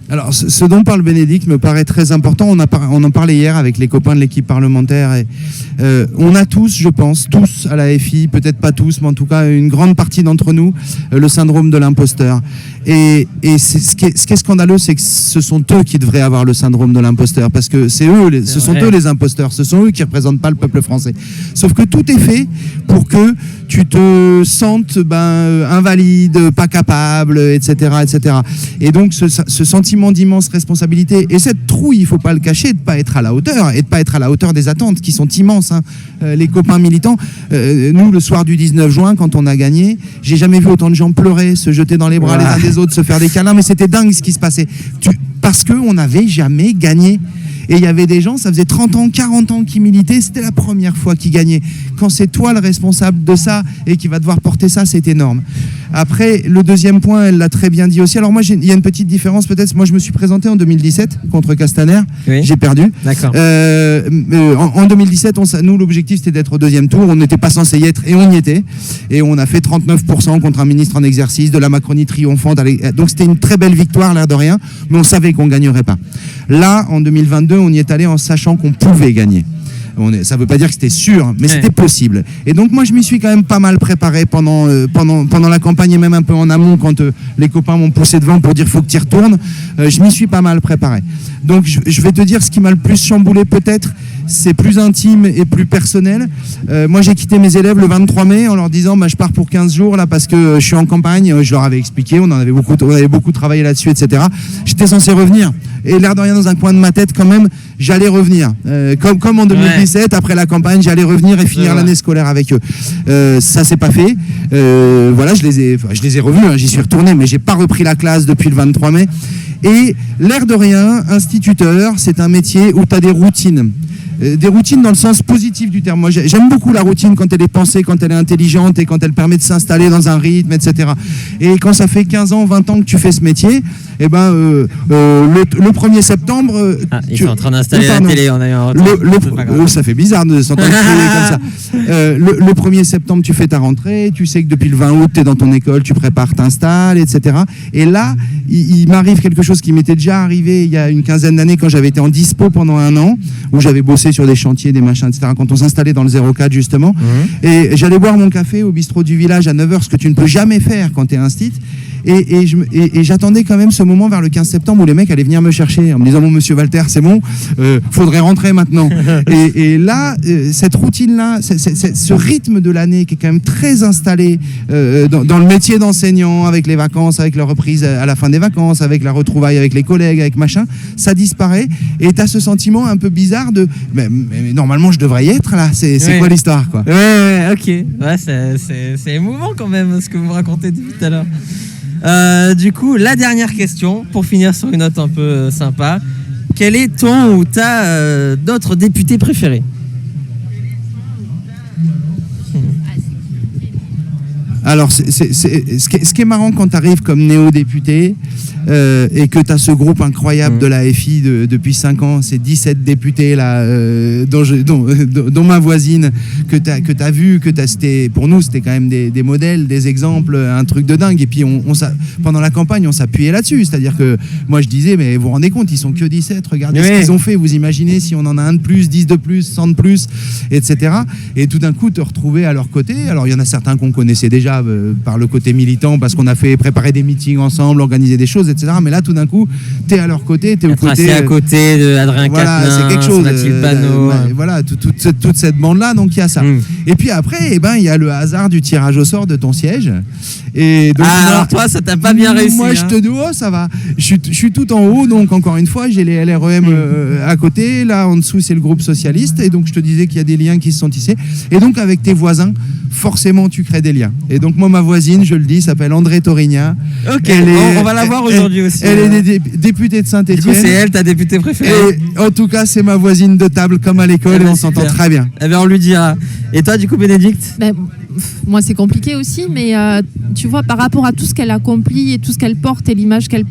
[SPEAKER 2] Alors, ce dont parle Bénédicte me paraît très important. On en parlait hier avec les copains de l'équipe parlementaire. Et, on a tous, je pense, tous à la FI, peut-être pas tous, mais en tout cas une grande partie d'entre nous, le syndrome de l'imposteur. Et ce qui est scandaleux, c'est que ce sont eux qui devraient avoir le syndrome de l'imposteur, parce que ce sont eux les imposteurs, ce sont eux qui ne représentent pas le peuple français. Sauf que tout est fait pour que tu te sentes invalide, pas capable, etc., etc. Et donc ce sentiment d'immense responsabilité et cette trouille, il ne faut pas le cacher, de ne pas être à la hauteur et de ne pas être à la hauteur des attentes qui sont immenses. Hein. Les copains militants, nous, le soir du 19 juin, quand on a gagné, j'ai jamais vu autant de gens pleurer, se jeter dans les bras les uns des autres, se faire des câlins, mais c'était dingue ce qui se passait. Parce qu'on n'avait jamais gagné. Et il y avait des gens, ça faisait 30 ans, 40 ans qu'ils militaient, c'était la première fois qu'ils gagnaient. Quand c'est toi le responsable de ça et qui va devoir porter ça, c'est énorme. Après, le deuxième point, elle l'a très bien dit aussi. Alors moi, il y a une petite différence peut-être. Moi, je me suis présenté en 2017 contre Castaner. Oui. J'ai perdu.
[SPEAKER 1] D'accord.
[SPEAKER 2] En 2017, nous, l'objectif, c'était d'être au deuxième tour. On n'était pas censé y être et on y était. Et on a fait 39% contre un ministre en exercice, de la Macronie triomphante. Donc c'était une très belle victoire, l'air de rien. Mais on savait qu'on ne gagnerait pas. Là, en 2022, on y est allé en sachant qu'on pouvait gagner. Ça ne veut pas dire que c'était sûr, mais c'était possible. Et donc moi, je m'y suis quand même pas mal préparé pendant la campagne et même un peu en amont quand les copains m'ont poussé devant pour dire « faut que tu y retournes ». Je m'y suis pas mal préparé. Donc je vais te dire ce qui m'a le plus chamboulé peut-être, c'est plus intime et plus personnel. Moi, j'ai quitté mes élèves le 23 mai en leur disant je pars pour 15 jours là parce que je suis en campagne. Je leur avais expliqué, on avait beaucoup travaillé là-dessus, etc. J'étais censé revenir. Et l'air de rien, dans un coin de ma tête, quand même, j'allais revenir. Comme en 2017, après la campagne, j'allais revenir et finir l'année scolaire avec eux. Ça s'est pas fait. Voilà, je les ai revus, hein, j'y suis retourné, mais j'ai pas repris la classe depuis le 23 mai. Et l'air de rien, instituteur, c'est un métier où tu as des routines. Des routines dans le sens positif du terme. Moi, j'aime beaucoup la routine quand elle est pensée, quand elle est intelligente et quand elle permet de s'installer dans un rythme, etc. Et quand ça fait 15 ans, 20 ans que tu fais ce métier, le 1er septembre...
[SPEAKER 1] ils sont en train d'installer la télé, on a eu un retour.
[SPEAKER 2] Ça fait bizarre de s'entendre comme ça. Le 1er septembre, tu fais ta rentrée, tu sais que depuis le 20 août, tu es dans ton école, tu prépares, t'installes, etc. Et là, il m'arrive quelque chose qui m'était déjà arrivé il y a une quinzaine d'années quand j'avais été en dispo pendant 1 an, où j'avais bossé sur des chantiers, des machins, etc. Quand on s'installait dans le 04 justement. Et j'allais boire mon café au bistrot du village à 9h, ce que tu ne peux jamais faire quand tu es instit. Et j'attendais quand même ce moment vers le 15 septembre où les mecs allaient venir me chercher en me disant « Bon, monsieur Walter, c'est bon, faudrait rentrer maintenant. » Et là, cette routine-là, ce rythme de l'année qui est quand même très installé dans le métier d'enseignant, avec les vacances, avec la reprise à la fin des vacances, avec la retrouvaille avec les collègues, avec machin, ça disparaît. Et tu as ce sentiment un peu bizarre de mais normalement, je devrais y être là. C'est quoi l'histoire, quoi?
[SPEAKER 1] Ouais, ok. Ouais, c'est émouvant quand même ce que vous racontez depuis tout à l'heure. Du coup, la dernière question, pour finir sur une note un peu sympa. Quel est ton ou ta d'autres députés préférés?
[SPEAKER 2] Alors, ce qui est marrant quand tu arrives comme néo-député et que tu as ce groupe incroyable de la FI depuis 5 ans, ces 17 députés là, dont ma voisine, que tu as vu, pour nous, c'était quand même des modèles, des exemples, un truc de dingue. Et puis, pendant la campagne, on s'appuyait là-dessus. C'est-à-dire que moi, je disais, mais vous vous rendez compte, ils sont que 17, regardez ce qu'ils ont fait. Vous imaginez si on en a un de plus, 10 de plus, 100 de plus, etc. Et tout d'un coup, te retrouver à leur côté. Alors, il y en a certains qu'on connaissait déjà par le côté militant, parce qu'on a fait préparer des meetings ensemble, organiser des choses, etc. Mais là, tout d'un coup, t'es à leur côté, t'es au côté...
[SPEAKER 1] à côté de Adrien
[SPEAKER 2] Quatennens,
[SPEAKER 1] c'est quelque chose.
[SPEAKER 2] Voilà, toute cette bande-là, donc il y a ça. Et puis après, il y a le hasard du tirage au sort de ton siège. Et donc,
[SPEAKER 1] alors toi, ça t'a pas bien réussi.
[SPEAKER 2] Moi, je te dis, ça va. Je suis tout en haut, donc encore une fois, j'ai les LREM à côté. Là, en dessous, c'est le groupe socialiste. Et donc, je te disais qu'il y a des liens qui se sont tissés. Et donc, avec tes voisins, forcément, tu crées des liens. Et donc, moi, ma voisine, je le dis, s'appelle André Torigna.
[SPEAKER 1] Ok, on va la voir aujourd'hui aussi.
[SPEAKER 2] Elle est députée de Saint-Étienne.
[SPEAKER 1] Du coup, c'est elle, ta députée préférée.
[SPEAKER 2] Et en tout cas, c'est ma voisine de table, comme à l'école, et on s'entend très bien.
[SPEAKER 1] Eh bien, on lui dira. Et toi, du coup, Bénédicte?
[SPEAKER 3] Moi, c'est compliqué aussi, mais tu vois, par rapport à tout ce qu'elle accomplit et tout ce qu'elle porte et l'image qu'elle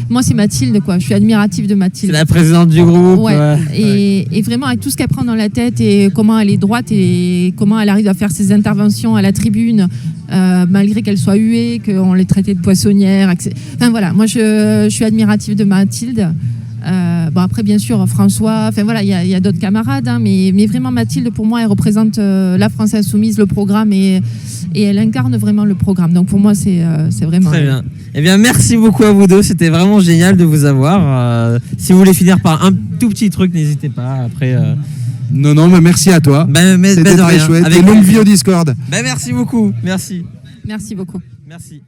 [SPEAKER 3] moi, c'est Mathilde, quoi. Je suis admirative de Mathilde.
[SPEAKER 1] C'est la présidente du groupe.
[SPEAKER 3] Ouais. Et vraiment, avec tout ce qu'elle prend dans la tête et comment elle est droite et comment elle arrive à faire ses interventions à la tribune, malgré qu'elle soit huée, qu'on l'ait traitée de poissonnière. Enfin voilà, moi, je suis admirative de Mathilde. Bon après bien sûr François, enfin voilà il y a d'autres camarades, hein, mais vraiment Mathilde pour moi elle représente la France insoumise, le programme et elle incarne vraiment le programme. Donc pour moi c'est vraiment
[SPEAKER 1] très bien. Eh bien merci beaucoup à vous deux, c'était vraiment génial de vous avoir. Si vous voulez finir par un tout petit truc, n'hésitez pas après.
[SPEAKER 2] Non mais merci à toi. C'était très chouette. Avec longue vie au Discord.
[SPEAKER 1] Merci beaucoup, merci.
[SPEAKER 3] Merci beaucoup.
[SPEAKER 1] Merci.